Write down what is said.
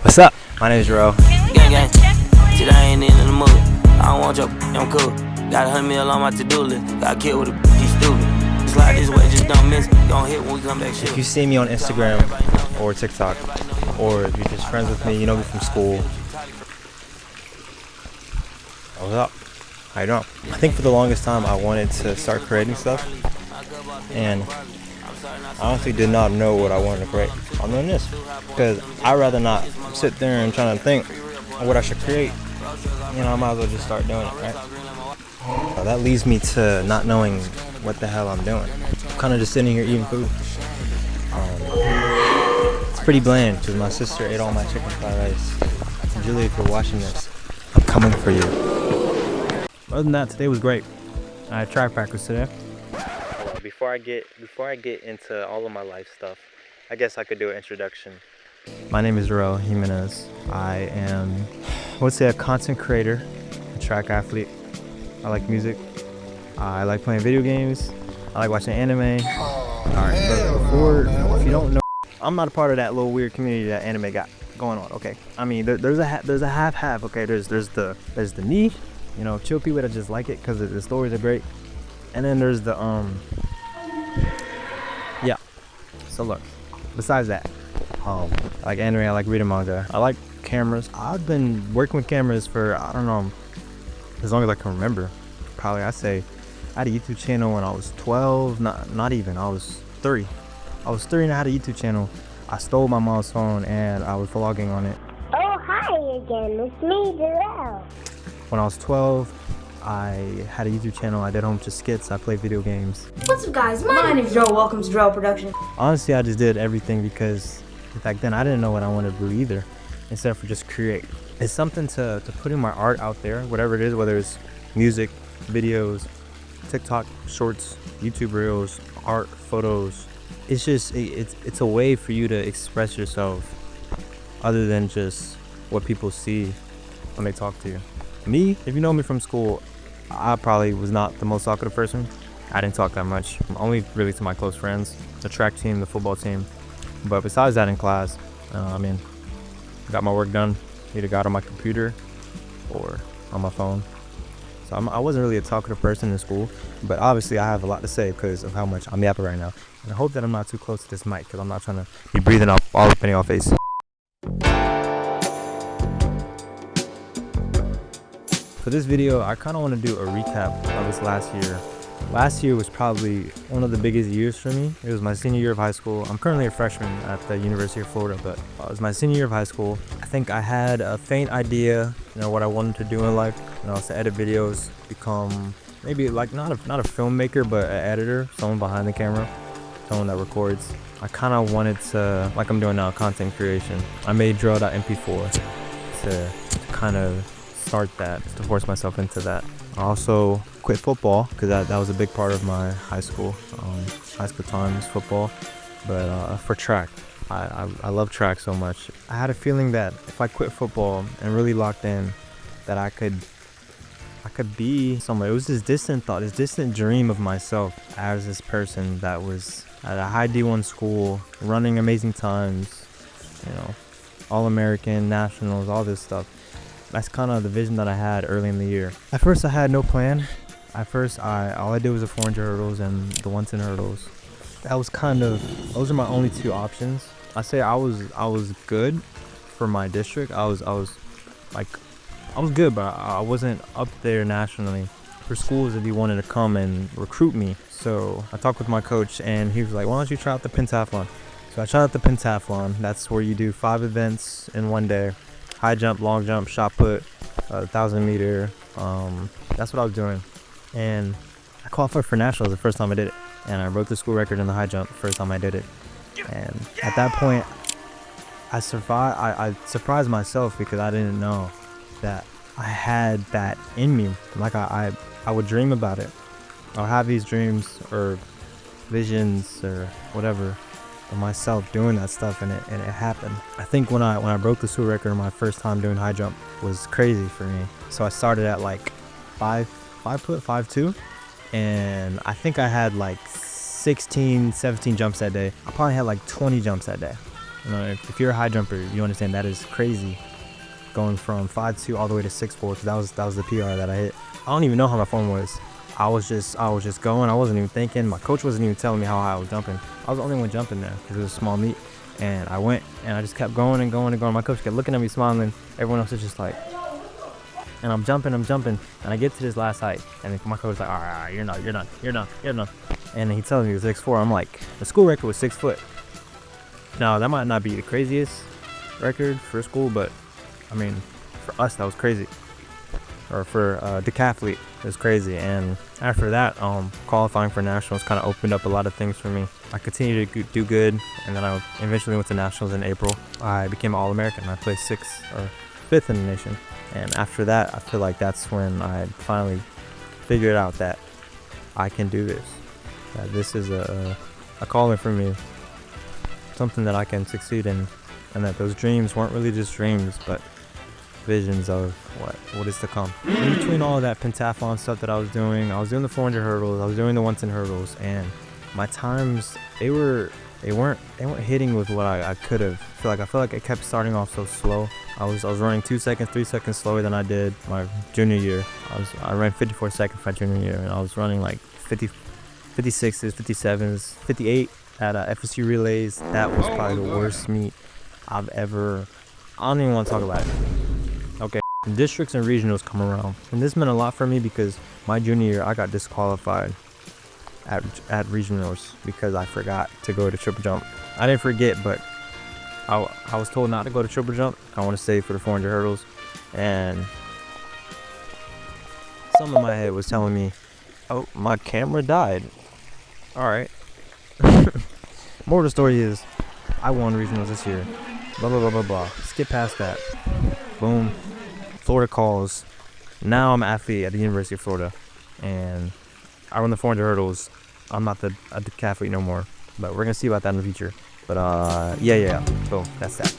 What's up? My name is Jarrell. Gang gang, shit I ain't in the mood. I don't want your I'm cool. Got 100 mil on my to-do list. Got killed with a you stupid. Slide this way, just don't miss. Don't hit when we come back. Shit. If you see me on Instagram or TikTok, or if you're just friends with me, you know me from school. What's up? How you doing? I think for the longest time I wanted to start creating stuff, and I honestly did not know what I wanted to create. I'm doing this because I'd rather not sit there and trying to think of what I should create. You know, I might as well just start doing it, right? That leads me to not knowing what the hell I'm doing. I'm kind of just sitting here eating food. It's pretty bland because my sister ate all my chicken fried rice. And Julie, if you're watching this, I'm coming for you. Other than that, today was great. I had track practice today. Before I get into all of my life stuff, I guess I could do an introduction. My name is Jarrell Jimenez. I am, I would say, a content creator, a track athlete. I like music. I like playing video games. I like watching anime. Alright, but before, if you don't know, I'm not a part of that little weird community that anime got going on. Okay, I mean, there's a half. Okay, there's the me, you know, chill people that just like it because the stories are great, and then there's the yeah. So look, besides that, I like anime, I like reading manga, I like cameras. I've been working with cameras for, I don't know, as long as I can remember. Probably I say I had a YouTube channel when I was 12, not even, I was 3. I was 3 and I had a YouTube channel. I stole my mom's phone and I was vlogging on it. Oh, hi again, it's me, Jarrell. When I was 12, I had a YouTube channel. I did home to skits. I played video games. What's up, guys? My name is Joe. Welcome to Jarrell Production. Honestly, I just did everything because back then I didn't know what I wanted to do either, instead of just create. It's something to putting my art out there, whatever it is, whether it's music, videos, TikTok shorts, YouTube reels, art, photos. It's just, it's a way for you to express yourself other than just what people see when they talk to you. Me, if you know me from school, I probably was not the most talkative person. I didn't talk that much, only really to my close friends, the track team, the football team. But besides that in class, I mean, got my work done, either got on my computer or on my phone. So I wasn't really a talkative person in school, but obviously I have a lot to say because of how much I'm yapping right now. And I hope that I'm not too close to this mic because I'm not trying to be breathing up all up in your face. For this video, I kind of want to do a recap of this last year. Last year was probably one of the biggest years for me. It was my senior year of high school. I'm currently a freshman at the University of Florida, but it was my senior year of high school. I think I had a faint idea, you know, what I wanted to do in life. You know, to edit videos, become maybe like not a filmmaker, but an editor, someone behind the camera, someone that records. I kind of wanted to, like I'm doing now, content creation. I made Drill.MP4 to kind of start that, to force myself into that. I also quit football because that was a big part of my high school times, football. But for track, I love track so much. I had a feeling that if I quit football and really locked in, that I could be somewhere. It was this distant thought, this distant dream of myself as this person that was at a high D1 school, running amazing times, you know, All-American, nationals, all this stuff. That's kind of the vision that I had early in the year. At first, I had no plan. At first, all I did was the 400 hurdles and the 110 hurdles. That was those are my only 2 options. I say I was good for my district. I was good, but I wasn't up there nationally for schools if you wanted to come and recruit me. So I talked with my coach, and he was like, "Why don't you try out the pentathlon?" So I tried out the pentathlon. That's where you do 5 events in one day. High jump, long jump, shot put, 1,000 meter. That's what I was doing. And I qualified for nationals the first time I did it. And I broke the school record in the high jump the first time I did it. And at that point, I surprised myself because I didn't know that I had that in me. Like I would dream about it. I'll have these dreams or visions or whatever of myself doing that stuff, and it happened. I think when I broke the school record my first time doing high jump was crazy for me. So I started at like 5'2", and I think I had like 16, 17 jumps that day. I probably had like 20 jumps that day. You know, if you're a high jumper, you understand that is crazy. Going from 5'2" all the way to 6'4", 'cause that was the PR that I hit. I don't even know how my form was. I was just going. I wasn't even thinking. My coach wasn't even telling me how high I was jumping. I was the only one jumping there because it was a small meet. And I went and I just kept going and going and going. My coach kept looking at me, smiling. Everyone else was just like, and I'm jumping. And I get to this last height, and my coach was like, all right, you're done. And he tells me it was 6'4". I'm like, the school record was 6 foot. Now that might not be the craziest record for school, but I mean, for us that was crazy. Or for decathlete, it was crazy. And after that, qualifying for nationals kind of opened up a lot of things for me. I continued to do good, and then I eventually went to nationals in April. I became an All-American. I placed 6th or 5th in the nation. And after that, I feel like that's when I finally figured out that I can do this. That this is a calling for me, something that I can succeed in, and that those dreams weren't really just dreams, but visions of what is to come. In between all of that pentathlon stuff that I was doing the 400 hurdles, I was doing the 110 hurdles, and my times they weren't hitting with what I could have. I feel like it kept starting off so slow. I was running 2 seconds, 3 seconds slower than I did my junior year. I ran 54 seconds my junior year, and I was running like 56s, 57s, 58 at FSU relays. That was probably the worst meet I've ever. I don't even want to talk about it. Okay, districts and regionals come around, and this meant a lot for me because my junior year I got disqualified at regionals because I forgot to go to triple jump. I didn't forget, but I was told not to go to triple jump. I want to stay for the 400 hurdles, and something in my head was telling me, oh, my camera died. All right. More of the story is I won regionals this year. Blah blah blah blah blah. Skip past that. Boom. Florida calls. Now I'm an athlete at the University of Florida, and I run the 400 hurdles. I'm not a decathlete no more, but we're gonna see about that in the future. But yeah. So that's that.